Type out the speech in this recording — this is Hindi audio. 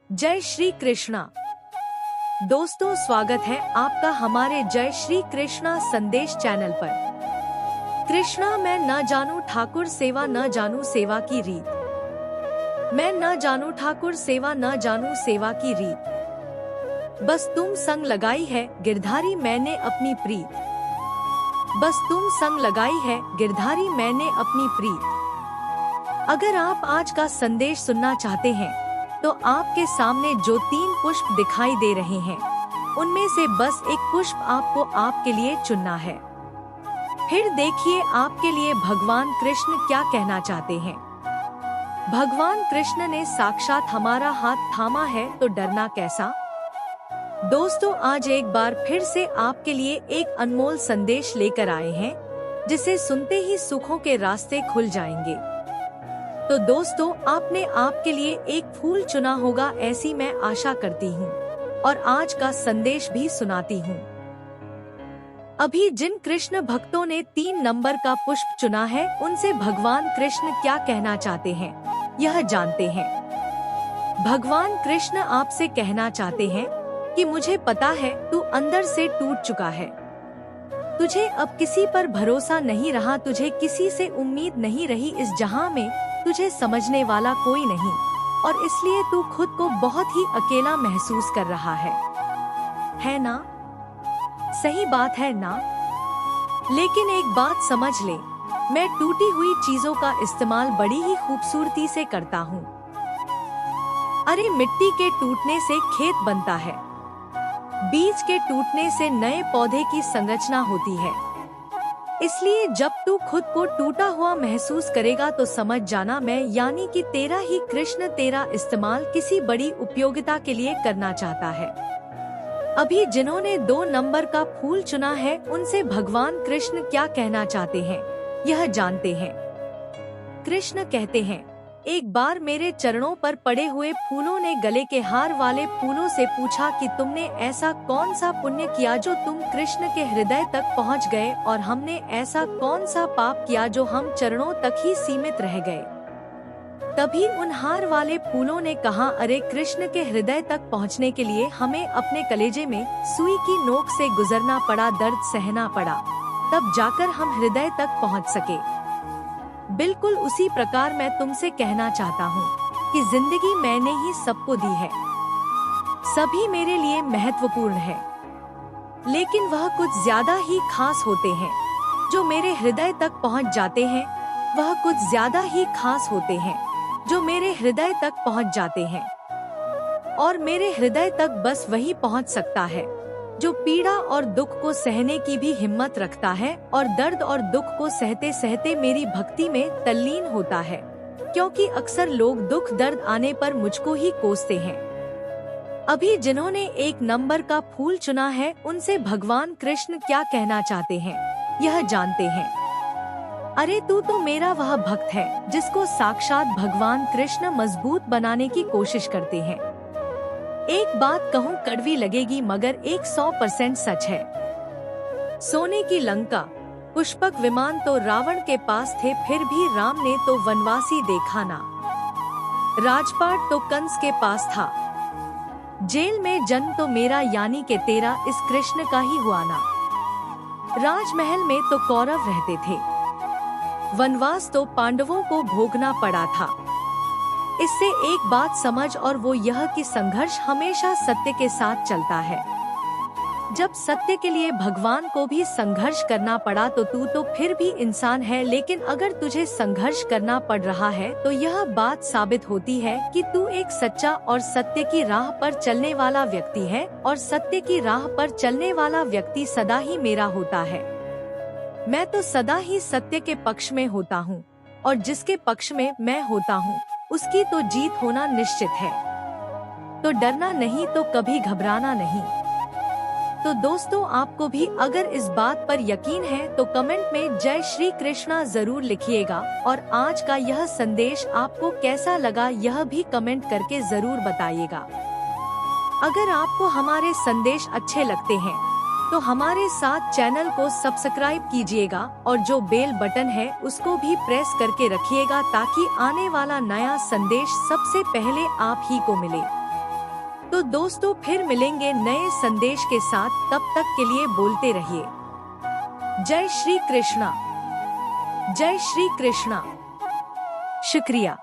जय श्री कृष्णा। दोस्तों, स्वागत है आपका हमारे जय श्री कृष्णा संदेश चैनल पर। कृष्णा मैं न जानू ठाकुर सेवा, न जानू सेवा की रीत। मैं न जानू ठाकुर सेवा, न जानू सेवा की रीत। बस तुम संग लगाई है गिरधारी मैंने अपनी प्रीत। बस तुम संग लगाई है गिरधारी मैंने अपनी प्रीत। अगर आप आज का संदेश सुनना चाहते हैं तो आपके सामने जो 3 पुष्प दिखाई दे रहे हैं उनमें से बस एक पुष्प आपको आपके लिए चुनना है। फिर देखिए आपके लिए भगवान कृष्ण क्या कहना चाहते हैं। भगवान कृष्ण ने साक्षात हमारा हाथ थामा है तो डरना कैसा। दोस्तों, आज एक बार फिर से आपके लिए एक अनमोल संदेश लेकर आए हैं जिसे सुनते ही सुखों के रास्ते खुल जाएंगे। तो दोस्तों, आपने आपके लिए एक फूल चुना होगा, ऐसी मैं आशा करती हूँ और आज का संदेश भी सुनाती हूँ। अभी जिन कृष्ण भक्तों ने 3 नंबर का पुष्प चुना है उनसे भगवान कृष्ण क्या कहना चाहते हैं यह जानते हैं। भगवान कृष्ण आपसे कहना चाहते हैं कि मुझे पता है तू अंदर से टूट चुका है। तुझे अब किसी पर भरोसा नहीं रहा, तुझे किसी से उम्मीद नहीं रही। इस जहां में तुझे समझने वाला कोई नहीं और इसलिए तू खुद को बहुत ही अकेला महसूस कर रहा है ना? सही बात है ना? लेकिन एक बात समझ ले, मैं टूटी हुई चीजों का इस्तेमाल बड़ी ही खूबसूरती से करता हूँ। अरे मिट्टी के टूटने से खेत बनता है, बीज के टूटने से नए पौधे की संरचना होती है। इसलिए जब तू खुद को टूटा हुआ महसूस करेगा तो समझ जाना मैं यानी कि तेरा ही कृष्ण तेरा इस्तेमाल किसी बड़ी उपयोगिता के लिए करना चाहता है। अभी जिन्होंने 2 नंबर का फूल चुना है उनसे भगवान कृष्ण क्या कहना चाहते हैं यह जानते हैं। कृष्ण कहते हैं, एक बार मेरे चरणों पर पड़े हुए फूलों ने गले के हार वाले फूलों से पूछा कि तुमने ऐसा कौन सा पुण्य किया जो तुम कृष्ण के हृदय तक पहुंच गए, और हमने ऐसा कौन सा पाप किया जो हम चरणों तक ही सीमित रह गए। तभी उन हार वाले फूलों ने कहा, अरे कृष्ण के हृदय तक पहुंचने के लिए हमें अपने कलेजे में सुई की नोक से गुजरना पड़ा, दर्द सहना पड़ा, तब जाकर हम हृदय तक पहुँच सके। बिल्कुल उसी प्रकार मैं तुमसे कहना चाहता हूँ कि जिंदगी मैंने ही सबको दी है, सभी मेरे लिए महत्वपूर्ण है, लेकिन वह कुछ ज्यादा ही खास होते हैं। जो मेरे हृदय तक पहुँच जाते हैं वह कुछ ज्यादा ही खास होते हैं जो मेरे हृदय तक पहुँच जाते हैं, और मेरे हृदय तक बस वही पहुँच सकता है जो पीड़ा और दुख को सहने की भी हिम्मत रखता है और दर्द और दुख को सहते सहते मेरी भक्ति में तल्लीन होता है। क्योंकि अक्सर लोग दुख दर्द आने पर मुझको ही कोसते हैं। अभी जिन्होंने 1 नंबर का फूल चुना है उनसे भगवान कृष्ण क्या कहना चाहते हैं यह जानते हैं। अरे तू तो मेरा वह भक्त है जिसको साक्षात भगवान कृष्ण मजबूत बनाने की कोशिश करते हैं। एक बात कहूँ, कड़वी लगेगी मगर 100% सच है। सोने की लंका, पुष्पक विमान तो रावण के पास थे, फिर भी राम ने तो वनवासी देखा ना। राजपाट तो कंस के पास था, जेल में जन्म तो मेरा यानी के तेरा इस कृष्ण का ही हुआ ना। राजमहल में तो कौरव रहते थे, वनवास तो पांडवों को भोगना पड़ा था। इससे एक बात समझ, और वो यह कि संघर्ष हमेशा सत्य के साथ चलता है। जब सत्य के लिए भगवान को भी संघर्ष करना पड़ा तो तू तो फिर भी इंसान है, लेकिन अगर तुझे संघर्ष करना पड़ रहा है तो यह बात साबित होती है कि तू एक सच्चा और सत्य की राह पर चलने वाला व्यक्ति है, और सत्य की राह पर चलने वाला व्यक्ति सदा ही मेरा होता है। मैं तो सदा ही सत्य के पक्ष में होता हूँ, और जिसके पक्ष में मैं होता हूँ उसकी तो जीत होना निश्चित है। तो डरना नहीं, तो कभी घबराना नहीं। तो दोस्तों, आपको भी अगर इस बात पर यकीन है तो कमेंट में जय श्री कृष्णा जरूर लिखिएगा, और आज का यह संदेश आपको कैसा लगा यह भी कमेंट करके जरूर बताइएगा। अगर आपको हमारे संदेश अच्छे लगते हैं तो हमारे साथ चैनल को सब्सक्राइब कीजिएगा और जो बेल बटन है उसको भी प्रेस करके रखिएगा ताकि आने वाला नया संदेश सबसे पहले आप ही को मिले। तो दोस्तों फिर मिलेंगे नए संदेश के साथ, तब तक के लिए बोलते रहिए जय श्री कृष्णा। जय श्री कृष्णा। शुक्रिया।